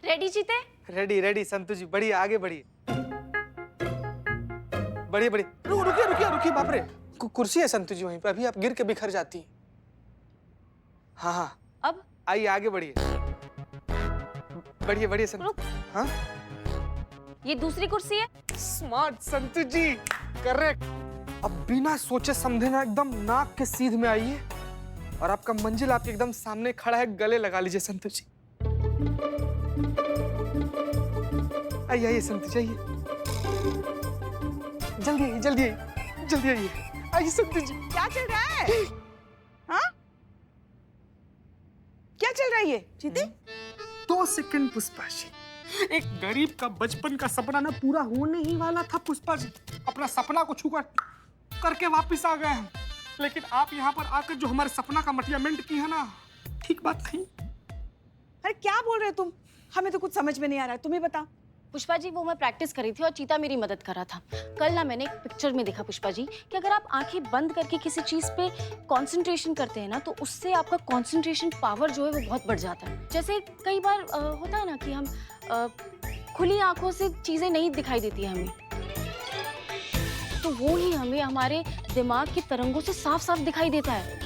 Ready जीते? Ready ready संतु जी, बढ़िए आगे बढ़िए। बढ़िए बढ़िए। रुकिए रुकिए रुकिए, बाप रे, कुर्सी है संतु जी वहीं पे, अभी आप गिर के बिखर जाती हैं। हाँ हाँ, अब आइए आगे बढ़िए। बढ़िए बढ़िए संतु। हाँ, ये दूसरी कुर्सी है। स्मार्ट संतु जी, करेक्ट। अब बिना सोचे समझे ना एकदम नाक के सीध में आइए और आपका मंजिल आपके एकदम सामने खड़ा है, गले लगा लीजिए संतु जी। आइए आइए संतु जी, आइए जल्दी आइए जल्दी आइए जल्दी आइए। आइए संतु जी। क्या चल रहा है? हाँ? क्या चल रहा है ये जीते? 2 सेकंड पुष्पा जी, एक गरीब का बचपन का सपना ना पूरा होने ही वाला था पुष्पा जी। अपना सपना को छू करके वापिस आ गए हैं, लेकिन आप यहाँ पर आकर जो हमारे सपना का मटियामेंट की है ना, ठीक बात नहीं। अरे क्या बोल रहे हो तुम? हमें तो कुछ समझ में नहीं आ रहा है, तुम्हें बता। पुष्पा जी, वो मैं प्रैक्टिस करी थी और चीता मेरी मदद कर रहा था। कल ना मैंने एक पिक्चर में देखा पुष्पा जी कि अगर आप आंखें बंद करके किसी चीज पे कंसंट्रेशन करते हैं ना, तो उससे आपका कंसंट्रेशन पावर जो है वो बहुत बढ़ जाता है। जैसे कई बार होता है ना कि हम खुली आंखों से चीजें नहीं दिखाई देती है हमें, तो वो ही हमें हमारे दिमाग की तरंगों से साफ साफ दिखाई देता है।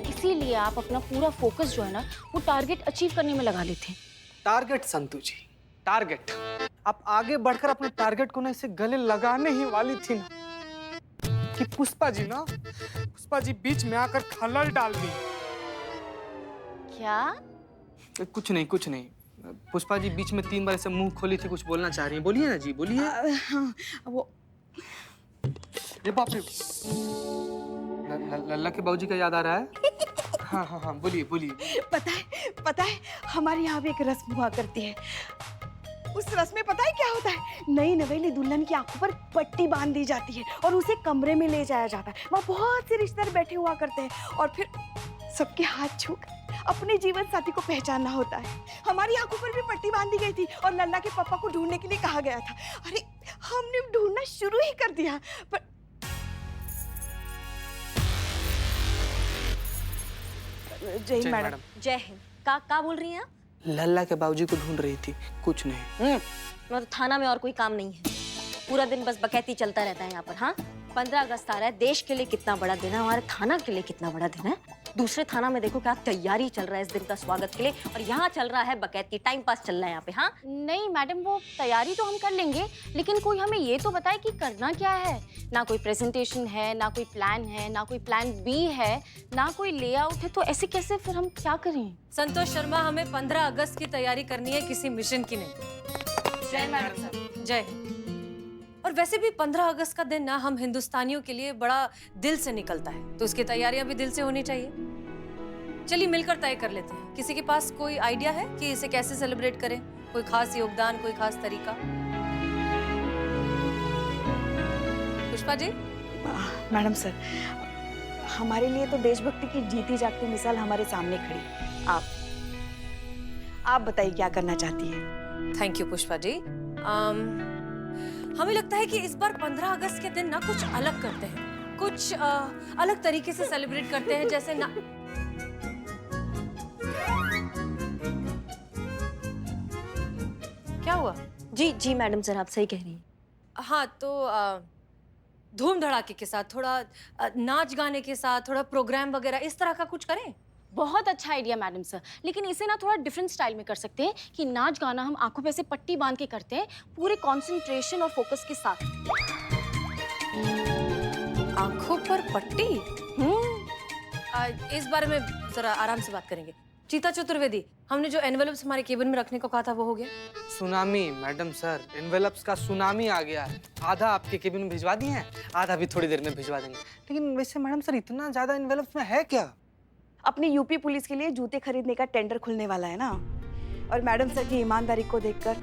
इसीलिए आप अपना पूरा फोकस जो है ना, वो टारगेट अचीव करने में लगा लेते हैं। टारगेट संतु जी, टारगेट। आप आगे बढ़कर अपने टारगेट को ना इसे गले लगाने ही वाली थी ना कि पुष्पा जी बीच में आकर खलल डाल दी। क्या? कुछ नहीं कुछ नहीं। पुष्पा जी बीच में 3 बार ऐसे मुंह खोली थी, कुछ बोलना चाह रही हैं। बोलिए ना जी, बोलिए। हाँ, वो ये बाप रे, लल्ला के बाबूजी का याद आ रहा है। हाँ हाँ हाँ, बोलिए बोलिए। पता है हमारे यहाँ भी एक रस्म हुआ करती है। उस रस्म में पता है क्या होता है? नई नवेली दुल्हन की आंखों पर पट्टी बांध दी जाती है और उसे कमरे में ले जाया जाता है। वहाँ बहुत से रिश्तेदार बैठे हुआ करते हैं और फिर सबके हाथ छूकर अपने जीवन साथी को पहचानना होता है। हमारी आंखों पर भी पट्टी बांधी गई थी और लल्ला के पापा को ढूंढने के लिए कहा गया था। अरे हमने ढूंढना शुरू ही कर दिया, पर जय हिंद मैडम। जय हिंद। का बोल रही हैं आप? लल्ला के बाबूजी को ढूंढ रही थी, कुछ नहीं। मतलब थाना में और कोई काम नहीं है? पूरा दिन बस बकैती चलता रहता है यहाँ पर। हाँ, 15 अगस्त आ रहा है, देश के लिए कितना बड़ा दिन है, हमारे थाना के लिए कितना बड़ा दिन है। दूसरे थाना में देखो क्या तैयारी चल रहा है इस दिन का स्वागत के लिए, और यहाँ चल रहा है बकैती, टाइम पास चल रहा है यहाँ पे। हाँ नहीं मैडम, वो तैयारी तो हम कर लेंगे, लेकिन कोई हमें ये तो बताए कि करना क्या है। ना कोई प्रेजेंटेशन है, ना कोई प्लान है, ना कोई प्लान बी है, ना कोई लेआउट है, तो ऐसे कैसे फिर हम क्या करें? संतोष शर्मा, हमें 15 अगस्त की तैयारी करनी है, किसी मिशन की नहीं। जय मैडम साहब। जय। और वैसे भी 15 अगस्त का दिन ना हम हिंदुस्तानियों के लिए बड़ा दिल से निकलता है, तो उसकी तैयारियां भी दिल से होनी चाहिए। चलिए मिलकर तय कर लेते हैं। किसी के पास कोई आइडिया है कि इसे कैसे सेलिब्रेट करें? कोई खास योगदान, कोई खास तरीका? पुष्पा जी। मैडम सर, हमारे लिए तो देशभक्ति की जीती जागती मिसाल हमारे सामने खड़ी। आप बताइए क्या करना चाहती हैं? थैंक यू पुष्पा जी। हमें लगता है कि इस बार 15 अगस्त के दिन ना कुछ अलग करते हैं, कुछ अलग तरीके से सेलिब्रेट करते हैं। जैसे ना क्या हुआ? जी मैडम सर, आप सही कह रही हैं। हाँ, तो धूम धड़ाके के साथ, थोड़ा नाच गाने के साथ, थोड़ा प्रोग्राम वगैरह इस तरह का कुछ करें। बहुत अच्छा आइडिया मैडम सर, लेकिन इसे ना थोड़ा डिफरेंट स्टाइल में कर सकते हैं कि नाच गाना हम आंखों पे से पट्टी बांध के करते हैं, पूरे कंसंट्रेशन और फोकस के साथ। आंखों पर पट्टी? इस बारे में जरा आराम से बात करेंगे। चीता चतुर्वेदी, हमने जो एनवेलप्स हमारे केबिन में रखने को कहा था वो हो गया? सुनामी मैडम सर, एनवेलप्स का सुनामी आ गया है। आधा आपके केबिन में भिजवा दिए हैं, आधा भी थोड़ी देर में भिजवा देंगे। लेकिन वैसे मैडम सर, इतना ज्यादा एनवेलप्स में है क्या? अपनी यूपी पुलिस के लिए जूते खरीदने का टेंडर खुलने वाला है ना, और मैडम सर की ईमानदारी को देखकर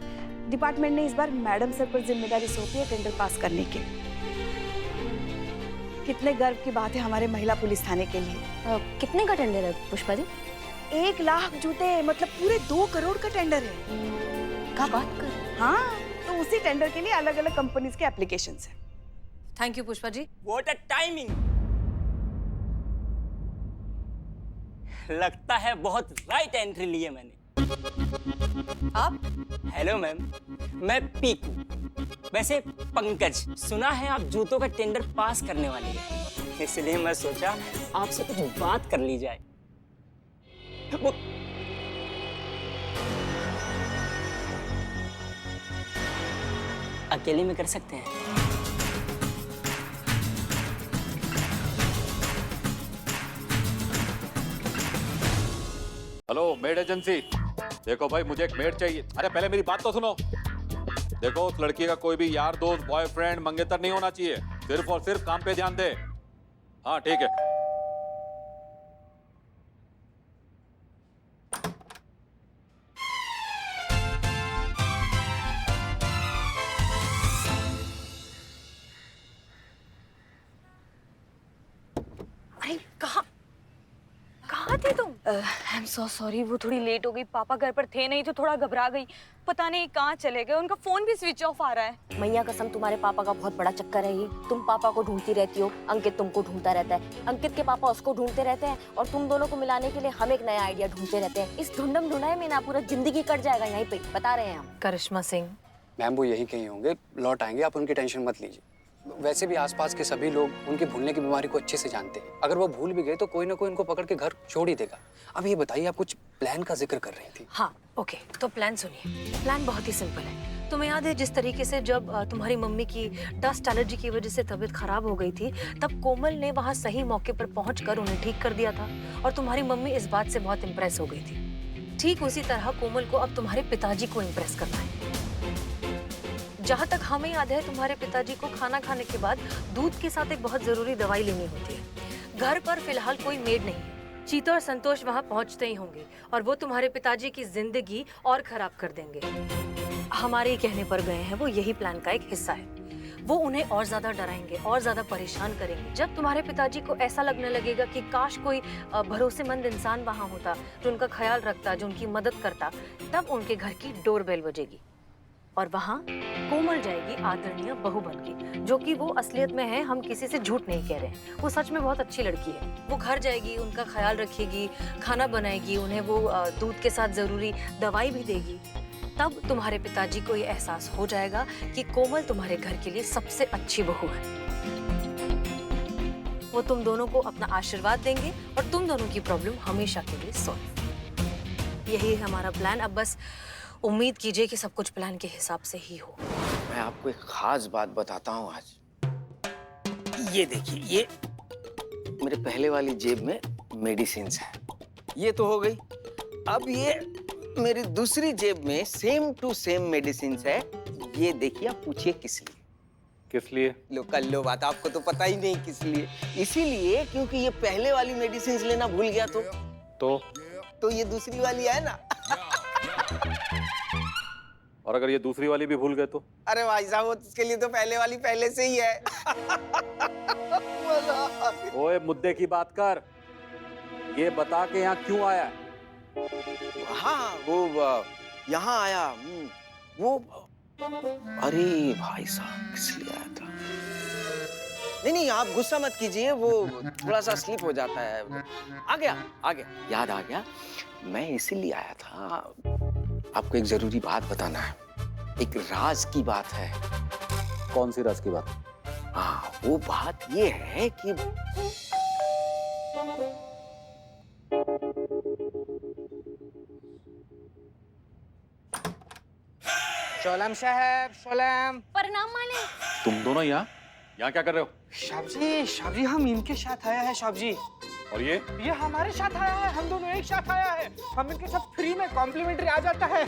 डिपार्टमेंट ने इस बार मैडम सर पर जिम्मेदारी सौंपी है टेंडर पास करने की। कितने गर्व की बात है हमारे महिला पुलिस थाने के लिए। कितने का टेंडर है पुष्पा जी? 1 लाख जूते, मतलब पूरे 2 करोड़ का टेंडर है। क्या बात कर? हाँ, तो उसी टेंडर के लिए अलग अलग कंपनीज के एप्लीकेशंस हैं। Thank you Pushpa ji. What a timing! लगता है बहुत राइट एंट्री ली है मैंने। आप? हेलो मैम, मैं पीकू, वैसे पंकज। सुना है आप जूतों का टेंडर पास करने वाले हैं, इसलिए मैं सोचा आपसे कुछ बात कर ली जाए। वो अकेले में कर सकते हैं? Hello made agency. देखो भाई, मुझे एक मेड चाहिए। अरे पहले मेरी बात तो सुनो। देखो, उस लड़की का कोई भी यार दोस्त, बॉयफ्रेंड, मंगेतर नहीं होना चाहिए। सिर्फ और सिर्फ काम पे ध्यान दे। हाँ ठीक है। अरे कहाँ थे तुम? आई एम सो सॉरी, वो थोड़ी लेट हो गई। पापा घर पर थे नहीं तो थोड़ा घबरा गई। पता नहीं कहाँ चले गए, उनका फोन भी स्विच ऑफ आ रहा है। मैया कसम, तुम्हारे पापा का बहुत बड़ा चक्कर है ये। तुम पापा को ढूंढती रहती हो, अंकित तुमको ढूंढता रहता है, अंकित के पापा उसको ढूंढते रहते हैं, और तुम दोनों को मिलाने के लिए हम एक नया आइडिया ढूंढते रहते हैं। इस ढूंढम ढूंढाई में ना पूरा जिंदगी कट जाएगा यहीं पे, बता रहे हैं हम। करिश्मा सिंह, मैम वो यहीं कहीं होंगे, लौट आएंगे, आप उनकी टेंशन मत लीजिए। वैसे भी आसपास के सभी लोग उनकी भूलने की बीमारी को अच्छे से जानते हैं। अगर वो भूल भी गए तो कोई ना कोई उनको पकड़ के घर छोड़ ही देगा। अब ये बताइए, आप कुछ प्लान का जिक्र कर रही थी। हाँ ओके, तो प्लान सुनिए। प्लान बहुत ही सिंपल है। तुम्हें याद है जिस तरीके से जब तुम्हारी मम्मी की डस्ट एलर्जी की वजह से तबीयत खराब हो गई थी, तब कोमल ने वहाँ सही मौके पर पहुंचकर उन्हें ठीक कर दिया था, और तुम्हारी मम्मी इस बात से बहुत इम्प्रेस हो गई थी। ठीक उसी तरह कोमल को अब तुम्हारे पिताजी को इम्प्रेस करना है। जहाँ तक हमें याद है, तुम्हारे पिताजी को खाना खाने के बाद दूध के साथ एक बहुत जरूरी दवाई लेनी होती है। घर पर फिलहाल कोई मेड नहीं है। चीता और संतोष वहाँ पहुँचते ही होंगे, और वो तुम्हारे पिताजी की जिंदगी और खराब कर देंगे। हमारे ही कहने पर गए हैं, वो यही प्लान का एक हिस्सा है। वो उन्हें और ज्यादा डराएंगे और ज्यादा परेशान करेंगे। जब तुम्हारे पिताजी को ऐसा लगने लगेगा कि काश कोई भरोसेमंद इंसान वहाँ होता जो उनका ख्याल रखता, जो उनकी मदद करता, तब उनके घर की डोरबेल बजेगी और वहाँ कोमल जाएगी आदरणीय बहू बनके, जो कि वो असलियत में है। हम किसी से झूठ नहीं कह रहे हैं, वो सच में बहुत अच्छी लड़की है। वो घर जाएगी, उनका ख्याल रखेगी, खाना बनाएगी, उन्हें वो दूध के साथ जरूरी दवाई भी देगी। तब तुम्हारे पिताजी को ये एहसास हो जाएगा कि कोमल तुम्हारे घर के लिए सबसे अच्छी बहू है। वो तुम दोनों को अपना आशीर्वाद देंगे और तुम दोनों की प्रॉब्लम हमेशा के लिए सॉल्व। यही है हमारा प्लान। अब बस उम्मीद कीजिए कि सब कुछ प्लान के हिसाब से ही हो। मैं आपको एक खास बात बताता हूँ आज। ये देखिए, ये मेरे पहले वाली जेब में मेडिसिन्स है। ये तो हो गई। अब ये मेरी दूसरी जेब में सेम टू सेम मेडिसिन्स है। ये देखिए, आप पूछिए किस लिए? किस लिए? लो कर लो बात, आपको तो पता ही नहीं किस लिए। इसीलिए क्योंकि ये पहले वाली मेडिसिन्स लेना भूल गया तो ये दूसरी वाली है ना। और अगर ये दूसरी वाली भी भूल गए तो? अरे भाई साहब, उसके लिए तो पहले वाली पहले से ही है। ओए, मुद्दे की बात कर। ये बता के यहाँ क्यों आया है? हाँ, वो यहाँ आया। वो अरे भाई साहब, किस लिए आया था? नहीं, आप गुस्सा मत कीजिए, वो थोड़ा सा स्लिप हो जाता है। आ गया, याद आ गया। मैं इसीलिए आया था, आपको एक जरूरी बात बताना है। एक राज की बात है। कौन सी राज की बात? हाँ, वो बात ये है कि शोलम साहब, शोलम। प्रणाम मालिक। तुम दोनों यहाँ क्या कर रहे हो? साहब जी, हम इनके साथ आया है साहब जी। और ये हमारे साथ आया है, हम दोनों एक साथ आया है। हम इनके साथ फ्री में कॉम्प्लीमेंट्री आ जाता है।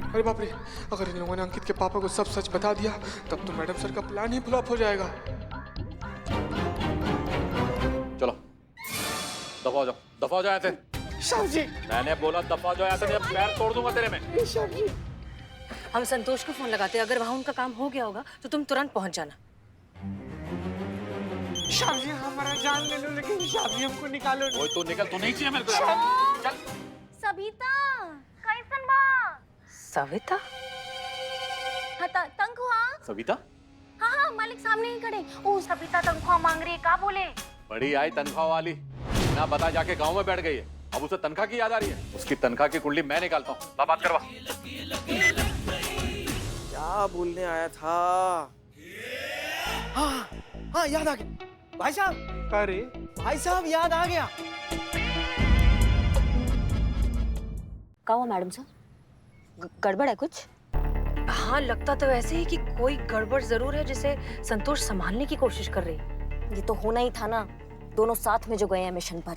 अरे बाप रे, अगर इन लोगों ने अंकित के पापा को सब सच बता दिया तब तो मैडम सर का प्लान ही फ्लॉप हो जाएगा। चलो, दफा हो जाओ ऐसे। साहब जी, मैंने बोला दफा हो जाओ ऐसे, नहीं पैर तोड़ दूंगा तेरे में। साहब जी, हम संतोष को फोन लगाते हैं। अगर वहाँ उनका काम हो गया होगा तो तुम तुरंत पहुँच जाना। साहब जी, हमारा जान ले लो, लेकिन साहब जी हमको निकालो। ओए, तू निकल, तू नहीं चाहिए मेरे को। चल। सविता, कैसन बा? सविता? हाँ, तंखुआ। सविता? हाँ, मालिक सामने ही खड़े। ओ, सविता तनख्वाह मांग रही है, का बोले? बड़ी आई तनख्वाह वाली। बिना बता जाके गांव में बैठ गई है। अब उसे तनख्वाह की याद आ रही है। उसकी तनख्वाह की कुंडली मैं निकालता हूँ। बात करवा। क्या बोलने आया था? हाँ हाँ, याद आ गया भाई साहब। अरे भाई साहब याद आ गया। क्या हुआ मैडम सर, गड़बड़ है कुछ? हाँ, लगता तो ऐसे ही कि कोई गड़बड़ जरूर है जिसे संतोष संभालने की कोशिश कर रही है। ये तो होना ही था ना, दोनों साथ में जो गए हैं मिशन पर।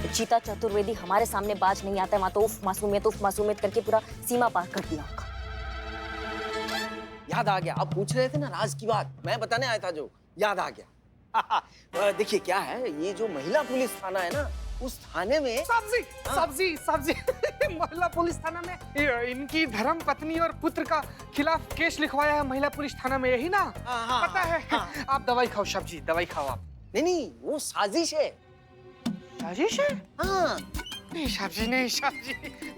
चीता चतुर्वेदी हमारे सामने बाज नहीं आता है, वहां तो उफ मासूमियत करके पूरा सीमा पार कर दिया उनका। याद आ गया। आप पूछ रहे थे ना राज की बात, मैं बताने आया था जो। याद आ गया। देखिए क्या है, ये जो महिला पुलिस थाना है ना, उस थाने में सब्जी महिला पुलिस थाना में इनकी धर्म पत्नी और पुत्र का खिलाफ केस लिखवाया है महिला पुलिस थाना में, यही ना? हाँ, पता है। हाँ। आप दवाई खाओ सब्जी, दवाई खाओ आप। नहीं, वो साजिश है। साजिश है? हाँ। नहीं सब्जी,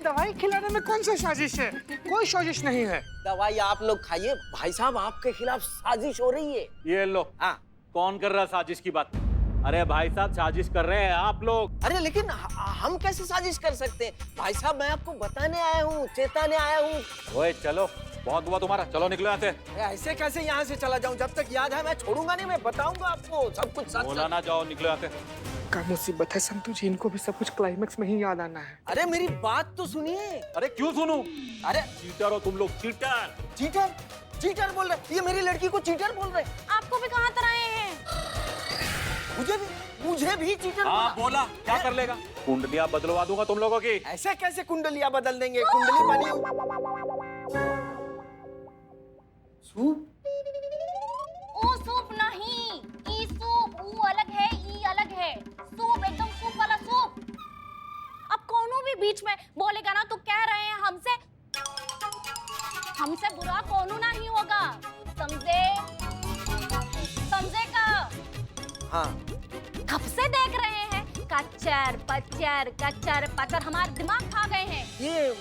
दवाई खिलाने में कौन सा साजिश है? कोई साजिश नहीं है। दवाई आप लोग खाइए। भाई साहब आपके खिलाफ साजिश हो रही है। ये लो। हाँ। कौन कर रहा है साजिश की बात? अरे भाई साहब, साजिश कर रहे हैं आप लोग। अरे लेकिन हम कैसे साजिश कर सकते हैं? भाई साहब मैं आपको बताने आया हूँ, चेताने आया हूँ। ओए चलो, बहुत हुआ तुम्हारा, चलो निकलो यहाँ से। ऐसे कैसे यहाँ से चला जाऊँ? जब तक याद है मैं छोड़ूंगा नहीं, मैं बताऊंगा आपको सब कुछ सच बोला ना, जाओ निकलो यहाँ से। क्या मुसीबत है संतु जी, इनको भी सब कुछ क्लाइमेक्स में ही याद आना है। अरे मेरी बात तो सुनिए। अरे क्यों सुनूं? अरे चीटर हो तुम लोग, चीटर। चीटर बोल रहे? ये मेरी लड़की को चीटर बोल रहे? आपको भी कहाँ तरह आए हैं? मुझे भी चीटर हाँ बोला, क्या कर लेगा? कुंडलियां बदलवा दूंगा तुम लोगों की। ऐसे कैसे कुंडलियां बदल देंगे? कुंडली बनी सूप। ओ सूप नहीं, ई सूप। ऊ अलग है, ई अलग है। सूप एकदम सूप वाला सूप। अब कौनो भी बीच में बोलेगा ना तो कह रहे हैं हमसे बुरा कौनो नहीं होगा। समझे का? हाँ। कब से देख रहे हैं कच्चर पचर हमारे दिमाग खा गए हैं। ये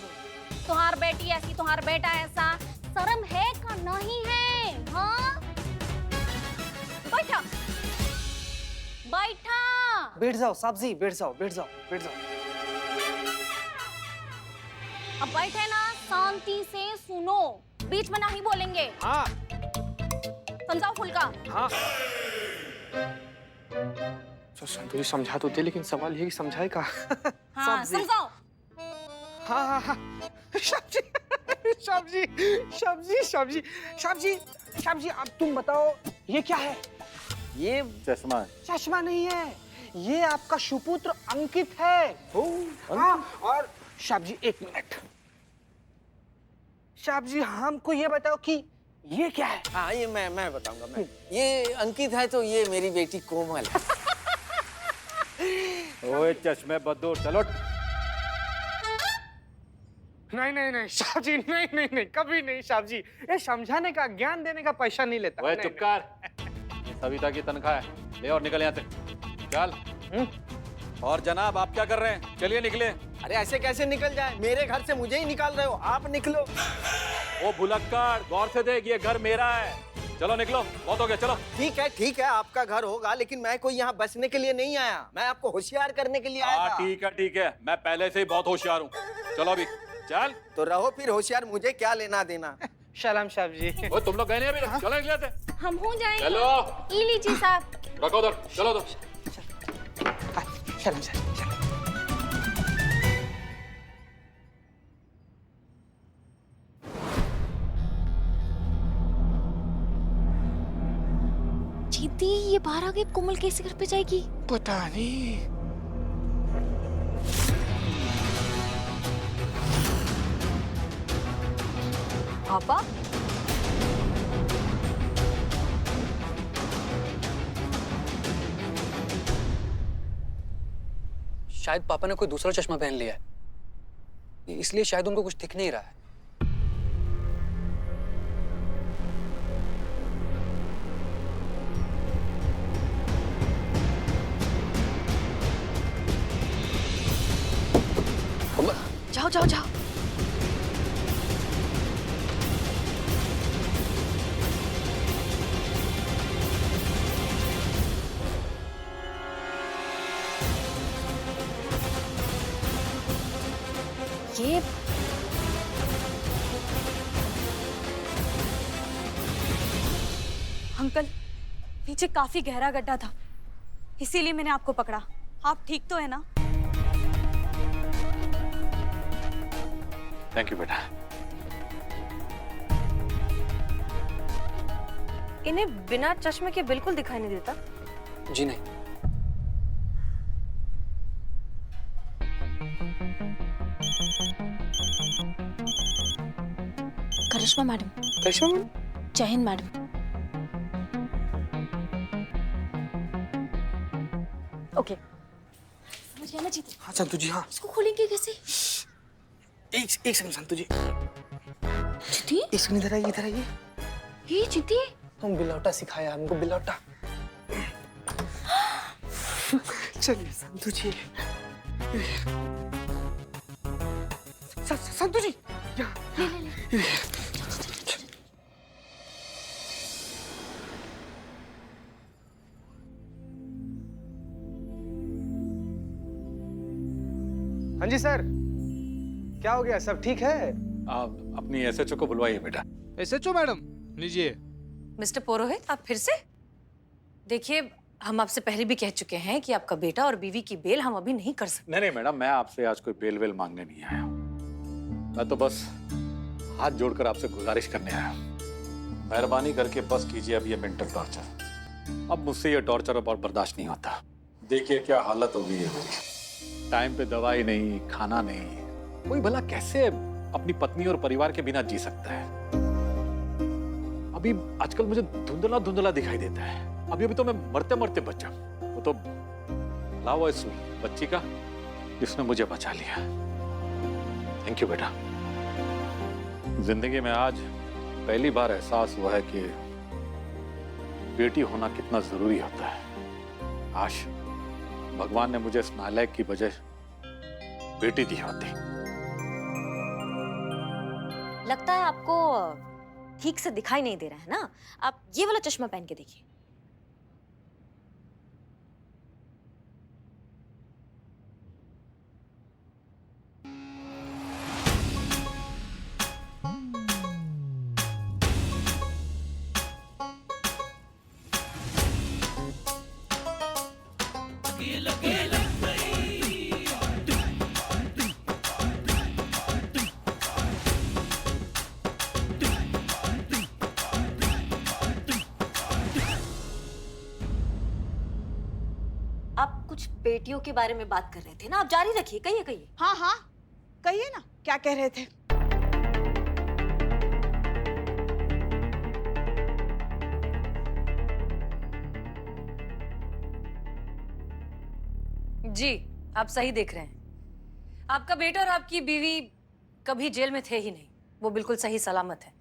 तुम्हार बेटी ऐसी, तुम्हार बेटा ऐसा, शर्म है का नहीं है? हाँ, बैठा बैठ जाओ सब्जी, बैठ जाओ। अब बैठे ना, शांति से सुनो, बीच में नहीं बोलेंगे। हाँ समझाओ फुल्का। हाँ। तो संतु जी समझा तो दे, लेकिन सवाल ये कि समझाए का? हाँ समझाओ। हाँ। सब्जी अब तुम बताओ ये क्या है? ये चश्मा। चश्मा नहीं है, ये आपका सुपुत्र अंकित है। हाँ, और सब्जी एक मिनट, सब्जी हमको ये बताओ कि ये क्या है? हाँ, ये मैं बताऊंगा। मैं ये अंकित है तो ये मेरी बेटी कोमल है। ओए चश्मे बदो, चलो। नहीं सब्जी, नहीं कभी नहीं सब्जी। ये समझाने का, ज्ञान देने का पैसा नहीं लेता। ओए चुप कर। सविता की तनख्वाह है, ले और निकल यहाँ से। चल। और जनाब आप क्या कर रहे हैं? चलिए निकले। अरे ऐसे कैसे निकल जाए? मेरे घर से मुझे ही निकाल रहे हो, आप निकलो। वो भुलक्कड़, गौर से देख, ये घर मेरा है। चलो निकलो, बहुत हो गया, चलो। ठीक है, आपका घर होगा, लेकिन मैं कोई यहाँ बसने के लिए नहीं आया। मैं आपको होशियार करने के लिए आया था। ठीक है, मैं पहले से ही बहुत होशियार हूँ। चलो अभी चल। तो रहो फिर होशियार, मुझे क्या लेना देना। सलाम सब्जी। वो तुम लोग गए नहीं अभी? चलो निकले थे। हम हो जाएंगे। चलो। ई लीजिए साहब। रखो उधर, चलो तो। सलाम सलाम। जीती, ये बाहर आ गई, कोमल कैसे घर पे जाएगी? पता नहीं। पापा, शायद पापा ने कोई दूसरा चश्मा पहन लिया है, इसलिए शायद उनको कुछ दिख नहीं रहा है। जाओ। ये अंकल, नीचे काफी गहरा गड्ढा था, इसीलिए मैंने आपको पकड़ा। आप ठीक तो है ना? थैंक यू बेटा। इन्हें बिना चश्मे के बिल्कुल दिखाई नहीं देता। जी नहीं। करिश्मा मैडम, करिश्मा मैम? जय हिंद मैडम। ओके, समझ गया ना जीती? हाँ संतु जी, हाँ। इसको खोलेंगे कैसे? एक सेकंड संतु जी। जीती? एक सेकंड, इधर आइए, इधर आइए। ये जीती? हम बिलौटा सिखाया हमको, बिलौटा। चलिए संतु जी। संतु जी, यहाँ। ले। हाँ जी सर, क्या हो गया? सब ठीक है? आप अपनी एसएचओ को बुलवाइए बेटा। एसएचओ मैडम, लीजिए। मिस्टर पुरोहित, आप फिर से? देखिए, हम आपसे पहले भी कह चुके हैं कि आपका बेटा और बीवी की बेल हम अभी नहीं कर सकते। नहीं मैडम, मैं आपसे आज कोई बेल वेल मांगने नहीं आया हूँ। मैं तो बस हाथ जोड़कर आपसे गुजारिश करने आया हूँ। मेहरबानी करके बस कीजिए अब ये मेंटल टॉर्चर। अब मुझसे ये टॉर्चर अब और बर्दाश्त नहीं होता। देखिए क्या हालत हो गई है मेरी। टाइम पे दवाई नहीं, खाना नहीं। कोई भला कैसे अपनी पत्नी और परिवार के बिना जी सकता है? अभी आजकल मुझे धुंधला धुंधला दिखाई देता है। अभी तो मैं मरते मरते बच जाऊं। वो तो लाओ इस बच्ची का जिसने मुझे बचा लिया। थैंक यू बेटा। जिंदगी में आज पहली बार एहसास हुआ है कि बेटी होना कितना जरूरी होता है। आज भगवान ने मुझे इस नालायक की वजह बेटी दी होती। लगता है आपको ठीक से दिखाई नहीं दे रहा है ना? आप ये वाला चश्मा पहन के देखिए। आप कुछ बेटियों के बारे में बात कर रहे थे ना? आप जारी रखिए, कहिए कहिए। हाँ हाँ, कहिए ना, क्या कह रहे थे? जी, आप सही देख रहे हैं। आपका बेटा और आपकी बीवी कभी जेल में थे ही नहीं। वो बिल्कुल सही सलामत है।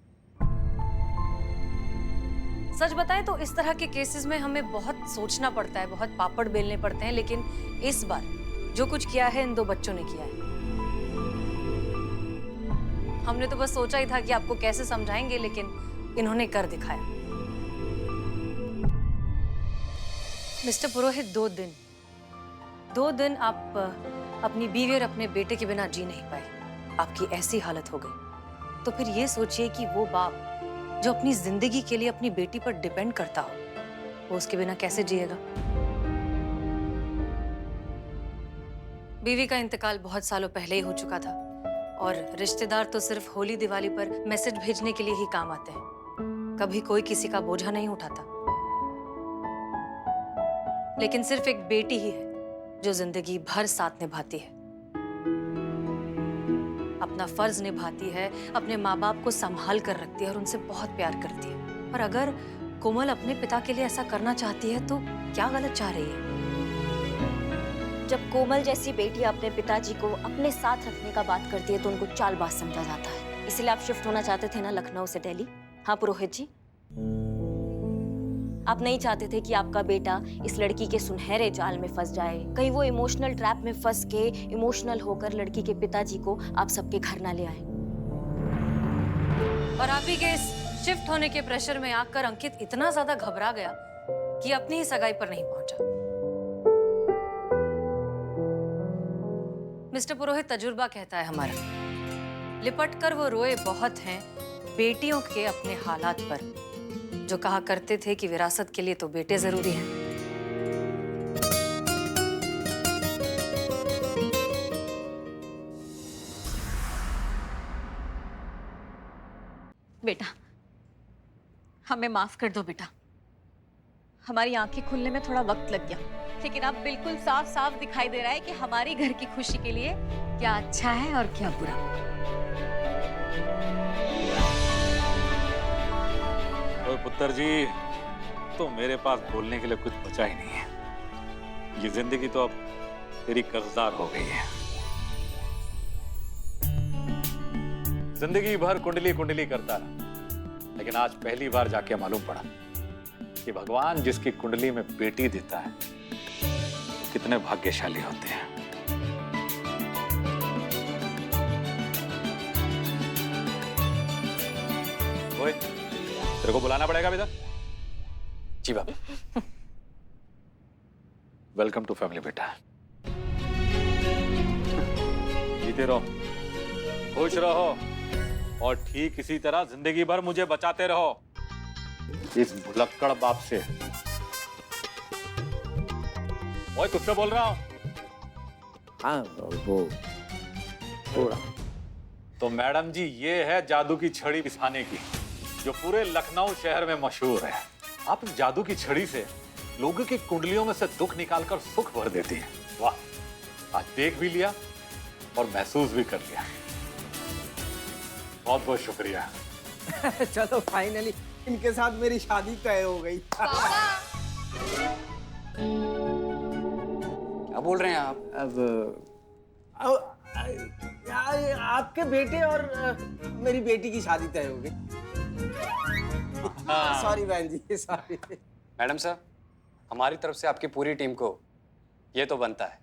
सच बताएं तो इस तरह के केसेस में हमें बहुत सोचना पड़ता है, बहुत पापड़ बेलने पड़ते हैं, लेकिन इस बार जो कुछ किया है इन दो बच्चों ने किया है। हमने तो बस सोचा ही था कि आपको कैसे समझाएंगे, लेकिन इन्होंने कर दिखाया। मिस्टर पुरोहित, 2 दिन आप अपनी बीवी और अपने बेटे के बिना जी नहीं पाए। आपकी ऐसी हालत हो गई तो फिर ये सोचिए कि वो बाप जो अपनी जिंदगी के लिए अपनी बेटी पर डिपेंड करता हो, वो उसके बिना कैसे जिएगा? बीवी का इंतकाल बहुत सालों पहले ही हो चुका था और रिश्तेदार तो सिर्फ होली दिवाली पर मैसेज भेजने के लिए ही काम आते हैं। कभी कोई किसी का बोझा नहीं उठाता। लेकिन सिर्फ एक बेटी ही है जो जिंदगी भर साथ निभाती है, अपना फर्ज निभाती है, अपने माँ बाप को संभाल कर रखती है और उनसे बहुत प्यार करती है। और अगर कोमल अपने पिता के लिए ऐसा करना चाहती है तो क्या गलत चाह रही है? जब कोमल जैसी बेटी अपने पिताजी को अपने साथ रखने का बात करती है तो उनको चालबाज समझा जाता है। इसीलिए आप शिफ्ट होना चाहते थे ना लखनऊ से दिल्ली? हाँ पुरोहित जी, आप नहीं चाहते थे कि आपका बेटा इस लड़की के सुनहरे जाल में फंस जाए, कहीं वो इमोशनल ट्रैप में फंस के इमोशनल होकर लड़की के पिताजी को आप सबके घर ना ले आए। और आप ही के इस शिफ्ट होने के प्रेशर में आकर अंकित इतना ज्यादा घबरा गया कि अपनी ही सगाई पर नहीं पहुंचा। मिस्टर पुरोहित, तजुर्बा कहता है हमारा लिपट कर वो रोए बहुत हैं बेटियों के अपने हालात पर, जो कहा करते थे कि विरासत के लिए तो बेटे जरूरी हैं। बेटा, हमें माफ कर दो बेटा। हमारी आंखें खुलने में थोड़ा वक्त लग गया, लेकिन अब बिल्कुल साफ साफ दिखाई दे रहा है कि हमारी घर की खुशी के लिए क्या अच्छा है और क्या बुरा। ओए पुत्र जी, तो मेरे पास बोलने के लिए कुछ बचा ही नहीं है। ये जिंदगी तो अब तेरी कर्जदार हो गई है। जिंदगी भर कुंडली कुंडली करता रहा, लेकिन आज पहली बार जाके मालूम पड़ा कि भगवान जिसकी कुंडली में बेटी देता है कितने भाग्यशाली होते हैं। ओए, तेरे को बुलाना पड़ेगा बेटा। जी बाबा। वेलकम टू फैमिली बेटा। जीते रहो, खुश रहो और ठीक इसी तरह जिंदगी भर मुझे बचाते रहो इस भुलक्कड़ बाप से। ओए, तुझसे बोल रहा हूं। हाँ वो थोड़ा। तो मैडम जी, ये है जादू की छड़ी पिसाने की, जो पूरे लखनऊ शहर में मशहूर है। आप इस जादू की छड़ी से लोगों की कुंडलियों में से दुख निकालकर सुख भर देती है। वाह, आज देख भी लिया और महसूस भी कर लिया। बहुत बहुत शुक्रिया। चलो फाइनली इनके साथ मेरी शादी तय हो गई। क्या बोल रहे हैं आप? अब यार आपके बेटे और मेरी बेटी की शादी तय हो गई। सॉरी बहन जी, सॉरी। मैडम साहब, हमारी तरफ से आपकी पूरी टीम को ये तो बनता है।